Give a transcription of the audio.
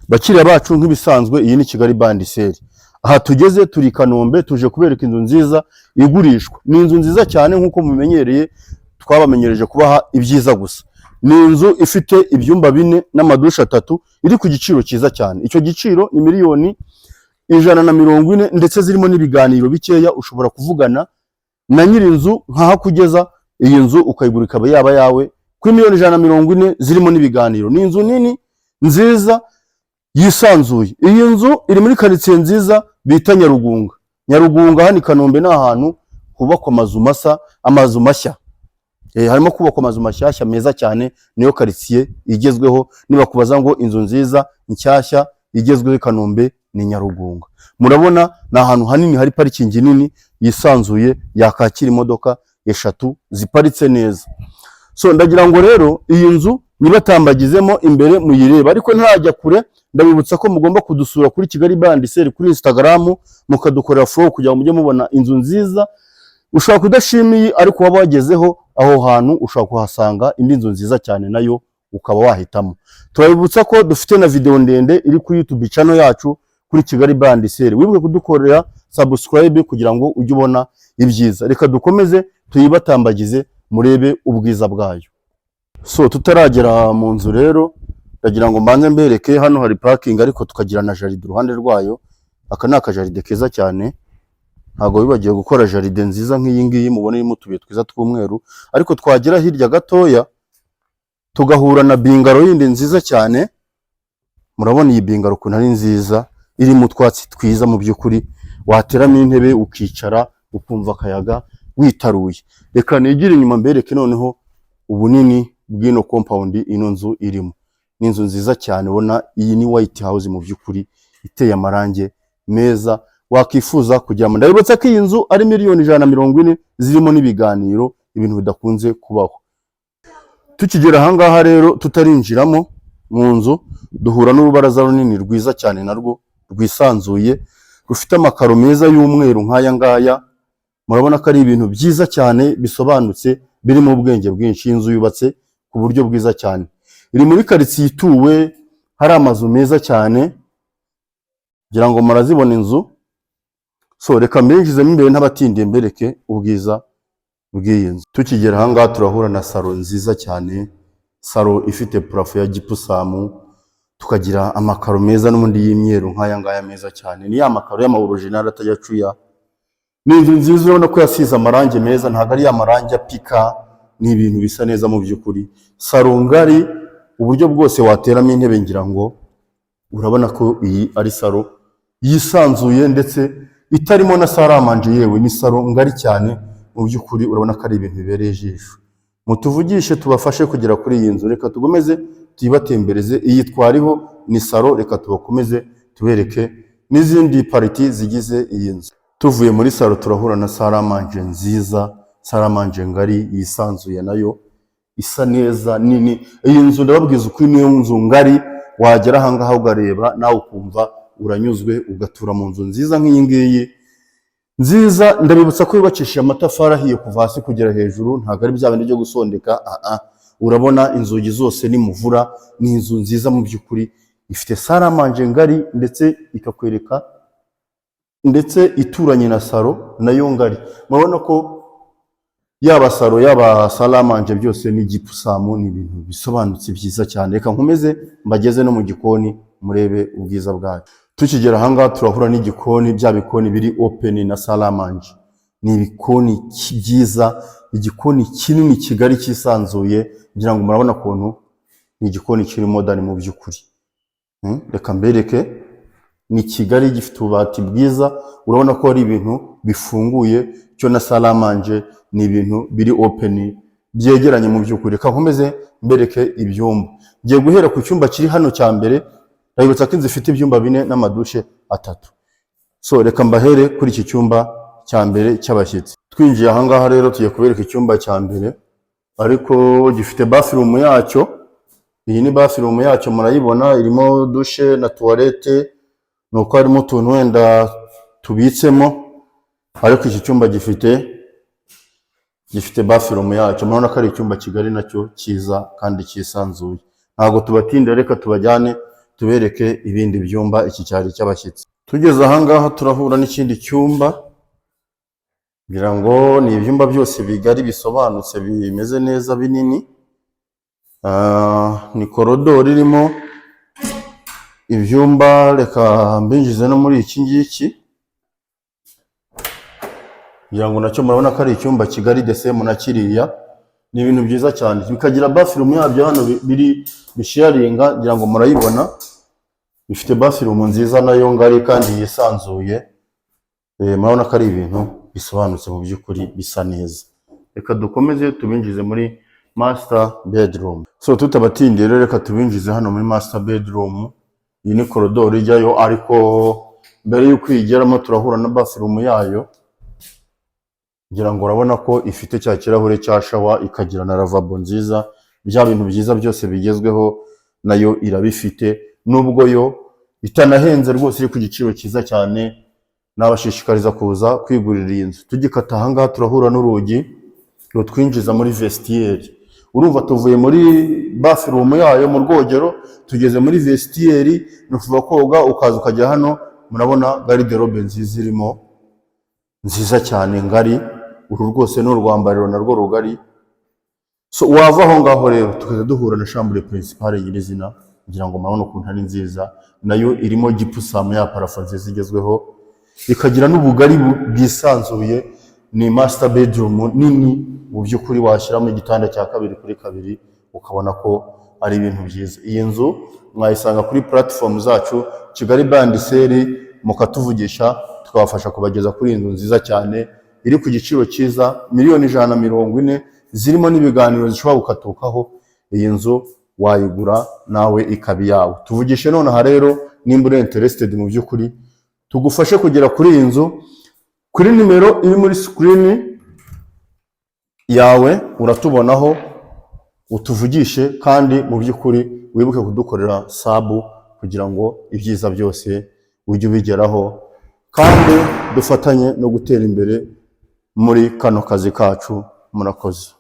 Bakiriya bacu nk'ibisanzwe, iyi ni Kigali Bandiseri. Aha tugeze turi Kanombe, tuje kubereka inzu nziza igurishwa. Ni inzu nziza cyane nk'uko mumenyereye, twabamenyereje kubaha ibyiza gusa. Ni inzu ifite ibyumba 4 n'amadusha 3, iri ku giciro cyiza cyane. Icyo giciro ni miliyoni 140, ndetse zirimo n'ibiganiro bikeya. Ushobora kuvugana na nyiri inzu nkahakugeza iyi nzu ukayigura ikaba yaba yawe kuri miliyoni 140, zirimo n'ibiganiro. Ni inzu nini nziza yisanzuye. Iyi nzu iri muri quartier nziza bita Nyarugunga. Nyarugunga hano i Kanombe ni ahantu hubakwa amazu mashya. Harimo kubakwa amazu mashyashya meza cyane, niyo quartier igezweho. Niba kubaza ngo inzu nziza nshyashya igezweho i Kanombe ni Nyarugunga. Murabona ni ahantu hanini, hari parikingi nini yisanzuye yakakira imodoka 3 ziparitse neza. So ndagira ngo rero iyi nzu nibatambagizemo imbere muyireba, ariko ntajya kure. Ndabibutsa ko mugomba kudusura kuri Kigali Bandiseri kuri Instagram, mukadukorera follow kugira ngo mujye mubona inzu nziza. Ushobora kudashimiye, ariko waba wagezeho aho hantu ushobora kuhasanga indi nzu nziza cyane nayo ukaba wahitamo. Turabibutsa ko dufite na video ndende iri kuri YouTube channel yacu kuri Kigali Bandiseri. Wibuke kudukorera subscribe kugira ngo ujye ubona ibyiza. Reka dukomeze tuyibatambagize murebe ubwiza bwayo. So tutaragera mu nzu rero, ndagira ngo mbanze mbereke. Hano hari parking, ariko tukagira na jaride uruhande rwayo. Aka ni akajaride keza cyane, ntago bibagiye gukora jaride nziza nk'iyi ngiyi mubona irimo utubuye twiza tw'umweru. Ariko twagera hirya gatoya tugahura na bingaro yindi nziza cyane. Murabona iyi bingaro ukuntu ari nziza, iri mu twatsi twiza. Mu by'ukuri wateramo intebe ukicara ukumva akayaga witaruye. Reka nigire inyuma mbereke noneho ubunini bw'ino compound ino nzu irimo. Ni inzu nziza cyane, ubona iyi ni White House mu by'ukuri, iteye amarange meza wakifuza kujyamo. Ndabibutsa ko iyi nzu ari miliyoni 140, zirimo n'ibiganiro, ibintu bidakunze kubaho. Tukigera aha ngaha rero, tutarinjiramo mu nzu, duhura n'urubaraza runini rwiza cyane narwo rwisanzuye, rufite amakaro meza y'umweru nk'aya ngaya. Murabona ko ari ibintu byiza cyane bisobanutse, biri mu bwenge bwinshi. Inzu yubatse ku buryo bwiza cyane, iri muri quartier ituwe, hari amazu meza cyane. Ngira ngo murazibona inzu. So reka mbinjizemo imbere n'abatindiye mbereke ubwiza bw'iyi nzu. Tukigera aha ngaha turahura na salo nziza cyane, salo ifite parafo ya gipusamu, tukagira amakaro meza n'ubundi y'imyeru nk'aya ngaya meza cyane. Ni ya makaro y'ama original atajya cuya. Ni inzu nziza, urabona ko yasize amarange meza, ntago ari ya marange apika. Ni ibintu bisa neza mu by'ukuri. Salo ngari, uburyo bwose wateramo intebe. Ngira ngo urabona ko iyi ari salo yisanzuye, ndetse itarimo na saramanje. Yewe ni salo ngari cyane mu by'ukuri, urabona ko ari ibintu bibereye ijisho. Mutuvugishe tubafashe kugera kuri iyi nzu. Reka tugomeze tuyibatembereze. Iyi twariho ni salo, reka tubakomeze tubereke n'izindi pariti zigize iyi nzu. Tuvuye muri salo turahura na saramanje nziza, saramanje ngari yisanzuye, nayo isa neza nini. Iyi nzu ndababwiza uko niyo nzu ngari, wagera aha ngaha ugareba nawe ukumva uranyuzwe, ugatura mu nzu nziza nk'iyi ngiyi nziza. Ndabibutsa ko yubakishije amatafari ahiye kuva hasi kugera hejuru, ntago ari bya bindi byo gusondeka. Urabona inzugi zose ni muvura. Ni inzu nziza mu by'ukuri, ifite saramanje ngari, ndetse ikakwereka, ndetse ituranye na salo nayo ngari. Murabona ko yaba salo yaba salamanje byose ni gipusamu, ni ibintu bisobanutse byiza cyane. Reka nkomeze mbageze no mu gikoni murebe ubwiza bwayo. Tukigera aha ngaha turahura n'igikoni, bya bikoni biri open na salamanje. Ni ibikoni byiza, igikoni kinini kigari kisanzuye. Ngira ngo murabona kuntu ni igikoni kiri modern mu by'ukuri. Reka mbereke, ni kigali, gifite ububati bwiza. Urabona ko ari ibintu bifunguye, cyo na salamanje ni ibintu biri open byegeranye mu by'ukuri. Reka nkomeze mbereke ibyumba. Ngiye guhera ku cyumba kiri hano cya mbere. Ndabibutsa ko inzu ifite ibyumba 4 n'amadushe 3. So reka mbahere kuri iki cyumba cya mbere cy'abashyitsi. Twinjiye aha ngaha rero tugiye kubereka icyumba cya mbere, ariko gifite bathroom yacyo. Iyi ni bathroom yacyo, murayibona, irimo dushe na toilette, nuko harimo utuntu wenda tubitsemo. Ariko iki cyumba gifite bathroom yacyo. Murabona ko ari icyumba kigari nacyo cyiza kandi cyisanzuye. Ntago tubatinda, reka tubajyane tubereke ibindi byumba. Iki cyari cy'abashyitsi. Tugeze ahangaha turahura n'ikindi cyumba, ngira ngo ni ibyumba byose bigari bisobanutse bimeze neza binini. Ni korodoro irimo ibyumba, reka mbinjize no muri iki ngiki, ngira ngo nacyo murabona ko ari icyumba kigari desemu na kiriya. Ni ibintu byiza cyane, bikagira bathroom yabyo hano biri bisharinga, ngira ngo murayibona, bifite bathroom nziza nayo ngari kandi yisanzuye. Murabona ko ari ibintu bisobanutse mu by'ukuri bisa neza. Reka dukomeze tubinjize muri master bedroom. So tutabatindiye rero, reka tubinjize hano muri master bedroom. Iyi ni korodoro ijyayo, ariko mbere y'uko iyigeramo turahura na bathroom yayo. Ngira ngo urabona ko ifite cya kirahure cya shawa, ikagira na lavabo nziza. Bya bintu byiza byose bigezweho nayo irabifite, nubwo yo bitanahenze rwose, iri ku giciro cyiza cyane. Nabashishikariza kuza kwigurira iyi nzu. Tugikata ahangaha turahura n'urugi rutwinjiza muri vestiaire. Urumva tuvuye muri bathroom yayo mu rwogero, tugeze muri vestiaire, nukuva koga ukaza ukajya hano. Murabona garde-robe nziza irimo, nziza cyane ngari. Uru rwose ni urwambariro narwo rugari. So wava aho ngaho rero tukaza duhura na chambre principale nyirizina, ngira ngo murabona ukuntu ari nziza, nayo irimo gipusamu ya parafo nziza igezweho, ikagira n'ubugari bwisanzuye. Ni master bedroom nini mu by'ukuri, washyiramo igitanda cya 2x2 ukabona ko ari ibintu byiza. Iyi nzu mwayisanga kuri platform zacu Kigali Bandiseri, mukatuvugisha tukabafasha kubageza kuri iyi nzu nziza cyane, iri ku giciro cyiza, $140,000, zirimo n'ibiganiro zishobora gukatukaho. Iyi nzu wayigura nawe ikabi yawe. Tuvugishe nonaha rero, nimba uri interested mu by'ukuri, tugufashe kugera kuri iyi nzu kuri nimero iri muri screen yawe, uratubonaho, utuvugishe. Kandi mu by'ukuri wibuke kudukorera sub kugira ngo ibyiza byose ujye ubigeraho, kandi dufatanye no gutera imbere muri kano kazi kacu. Murakoze.